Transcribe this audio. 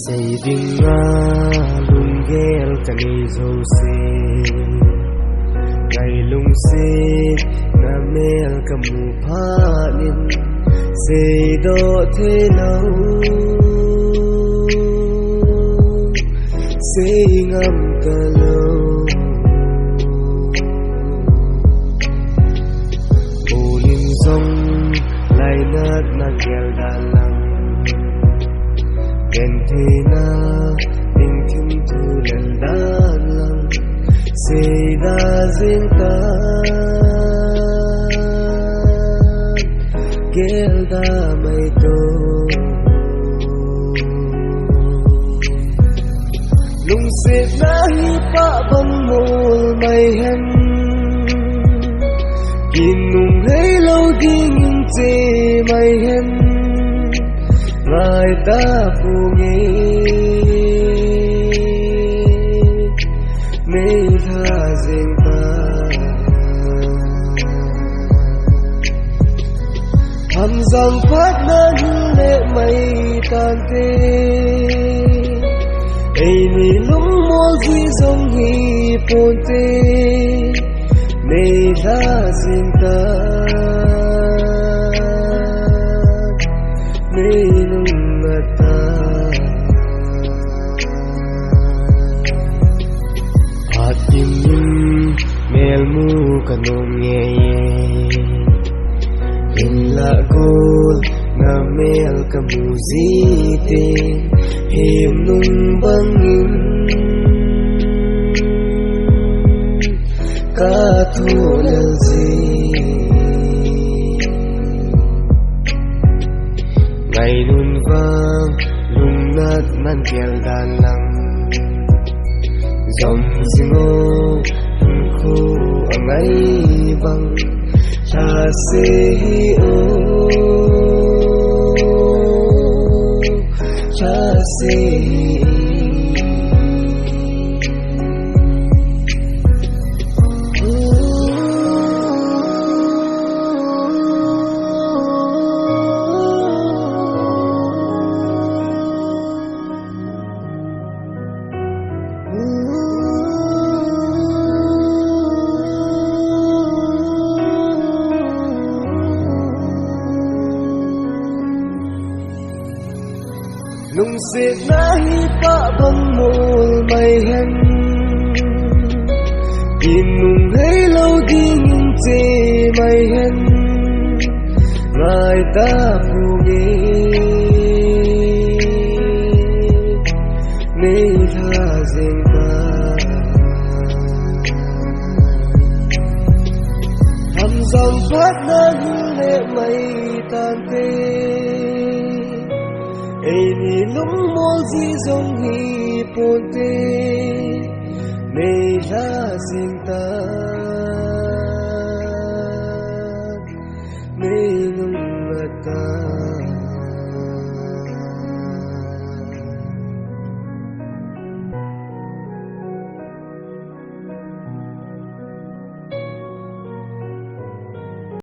Say dinga lungel kani jose Ngày lung se na mel kamu phanin Say do thế lâu Say ngam ka lâu Bolin zong lai nat na gel dalang Gen thế na tình kim thu lần đan lăng Say da zin ta Gel da mai to Lung se na hi pa bang mol mai hen Kinung hay lâu ding che mai hen Ngài ta phù nghe Nên tha riêng ta Hàm dòng phát nâng lệ mây tàn tê Ây nì lũng mô duy dòng hi phôn tê Nên tha riêng ta Nên ta Hạt tim mel mu kanong nghe In la gol na mel kamu zite Him nung bangin Ka thu lal zi Ngày nun vang lung nát nan kiel dan lang Dòng zingo hung khu ang ay bang Cha se hi o Cha se hi Nung se na hi pa bang mol mai hen Kinung hay lâu ding che mai hen Ngài ta phù nghe Nên tha riêng ta Hàm dòng phát nâng lệ mây tàn tê Ây nì lũng mô di dòng hi phôn tê Nên tha riêng ta Nên ta